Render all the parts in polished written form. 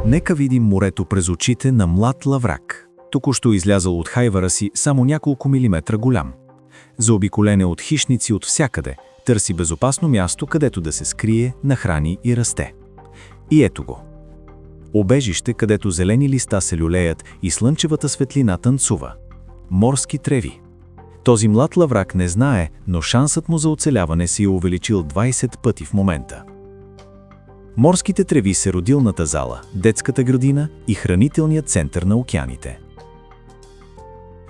Нека видим морето през очите на млад лаврак. Току-що излязъл от хайвара си, само няколко милиметра голям. Заобиколен е от хищници от всякъде, търси безопасно място, където да се скрие, нахрани и расте. И ето го. Обежище, където зелени листа се люлеят и слънчевата светлина танцува. Морски треви. Този млад лаврак не знае, но шансът му за оцеляване се е увеличил 20 пъти в момента. Морските треви са родилната зала, детската градина и хранителният център на океаните.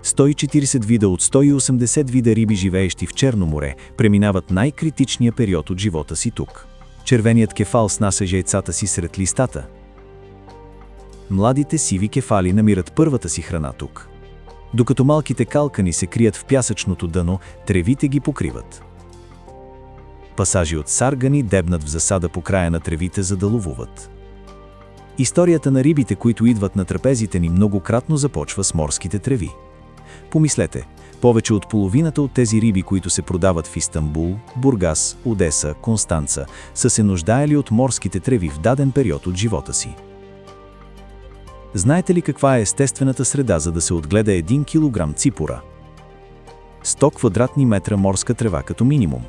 140 вида от 180 вида риби, живеещи в Черно море, преминават най-критичния период от живота си тук. Червеният кефал снася яйцата си сред листата. Младите сиви кефали намират първата си храна тук. Докато малките калкани се крият в пясъчното дъно, тревите ги покриват. Пасажи от саргани дебнат в засада по края на тревите, за да ловуват. Историята на рибите, които идват на трапезите ни, многократно започва с морските треви. Помислете, повече от половината от тези риби, които се продават в Истанбул, Бургас, Одеса, Констанца, са се нуждаели от морските треви в даден период от живота си. Знаете ли каква е естествената среда, за да се отгледа 1 килограм ципора? 100 квадратни метра морска трева като минимум.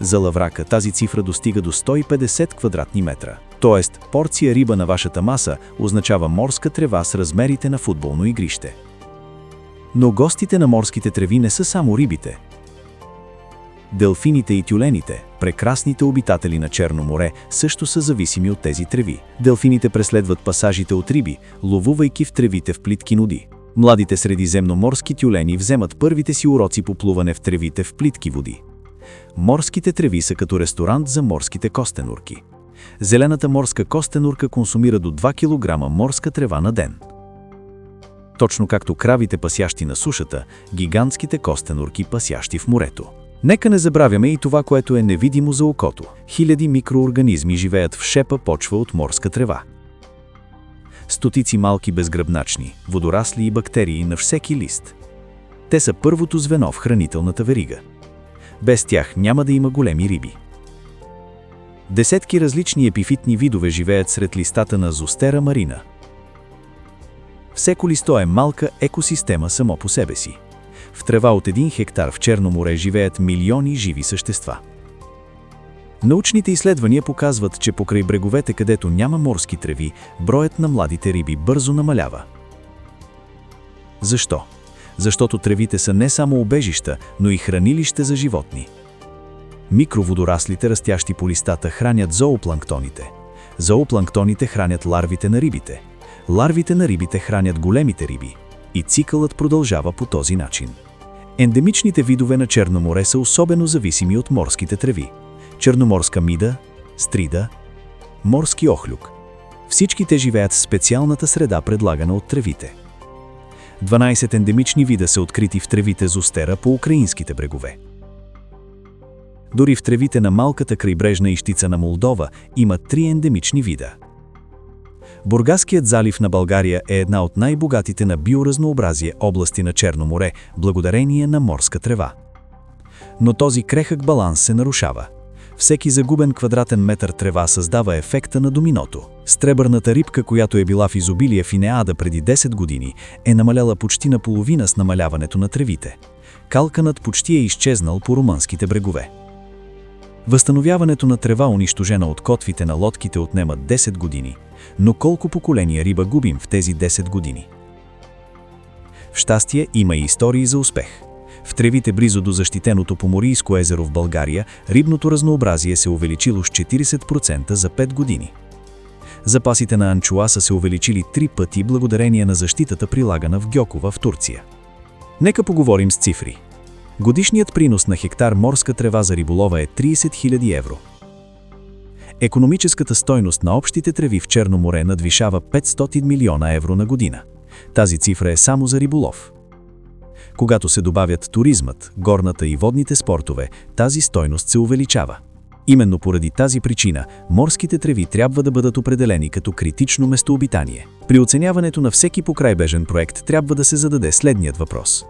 За лаврака тази цифра достига до 150 квадратни метра. Тоест, порция риба на вашата маса означава морска трева с размерите на футболно игрище. Но гостите на морските треви не са само рибите. Делфините и тюлените, прекрасните обитатели на Черно море, също са зависими от тези треви. Делфините преследват пасажите от риби, ловувайки в тревите в плитки ноди. Младите средиземноморски тюлени вземат първите си уроци по плуване в тревите в плитки води. Морските треви са като ресторант за морските костенурки. Зелената морска костенурка консумира до 2 кг морска трева на ден. Точно както кравите, пасящи на сушата, гигантските костенурки, пасящи в морето. Нека не забравяме и това, което е невидимо за окото. Хиляди микроорганизми живеят в шепа почва от морска трева. Стотици малки безгръбначни, водорасли и бактерии на всеки лист. Те са първото звено в хранителната верига. Без тях няма да има големи риби. Десетки различни епифитни видове живеят сред листата на Зостера марина. Всеко листо е малка екосистема само по себе си. В трева от 1 хектар в Черно море живеят милиони живи същества. Научните изследвания показват, че покрай бреговете, където няма морски треви, броят на младите риби бързо намалява. Защо? Защото тревите са не само убежища, но и хранилище за животни. Микроводораслите, растящи по листата, хранят зоопланктоните. Зоопланктоните хранят ларвите на рибите. Ларвите на рибите хранят големите риби. И цикълът продължава по този начин. Ендемичните видове на Черно море са особено зависими от морските треви. Черноморска мида, стрида, морски охлюк. Всички те живеят в специалната среда, предлагана от тревите. 12 ендемични вида са открити в тревите Зостера по украинските брегове. Дори в тревите на малката крайбрежна ищица на Молдова има 3 ендемични вида. Бургаският залив на България е една от най-богатите на биоразнообразие области на Черно море, благодарение на морска трева. Но този крехък баланс се нарушава. Всеки загубен квадратен метър трева създава ефекта на доминото. Стребърната рибка, която е била в изобилие в Инеада преди 10 години, е намаляла почти наполовина с намаляването на тревите. Калканът почти е изчезнал по румънските брегове. Възстановяването на трева, унищожена от котвите на лодките, отнема 10 години. Но колко поколения риба губим в тези 10 години? В щастие има и истории за успех. В тревите близо до защитеното Поморийско езеро в България рибното разнообразие се увеличило с 40% за 5 години. Запасите на анчоа са се увеличили 3 пъти благодарение на защитата, прилагана в Гьокова в Турция. Нека поговорим с цифри. Годишният принос на хектар морска трева за риболова е 30 000 евро. Економическата стойност на общите треви в Черно море надвишава 500 милиона евро на година. Тази цифра е само за риболов. Когато се добавят туризмът, горната и водните спортове, тази стойност се увеличава. Именно поради тази причина морските треви трябва да бъдат определени като критично местообитание. При оценяването на всеки покрайбежен проект трябва да се зададе следният въпрос.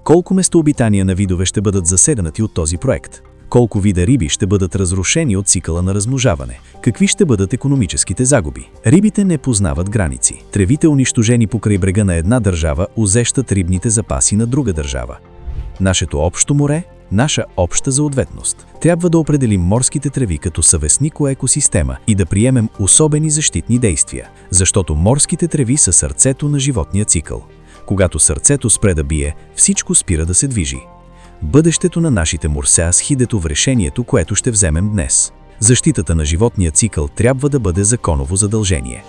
Колко местообитания на видове ще бъдат засегнати от този проект? Колко вида риби ще бъдат разрушени от цикъла на размножаване? Какви ще бъдат икономическите загуби? Рибите не познават граници. Тревите, унищожени покрай брега на една държава, узещат рибните запаси на друга държава. Нашето общо море, наша обща съответност. Трябва да определим морските треви като съвестнико екосистема и да приемем особени защитни действия, защото морските треви са сърцето на животния цикъл. Когато сърцето спре да бие, всичко спира да се движи. Бъдещето на нашите морса схидето в решението, което ще вземем днес. Защитата на животния цикъл трябва да бъде законово задължение.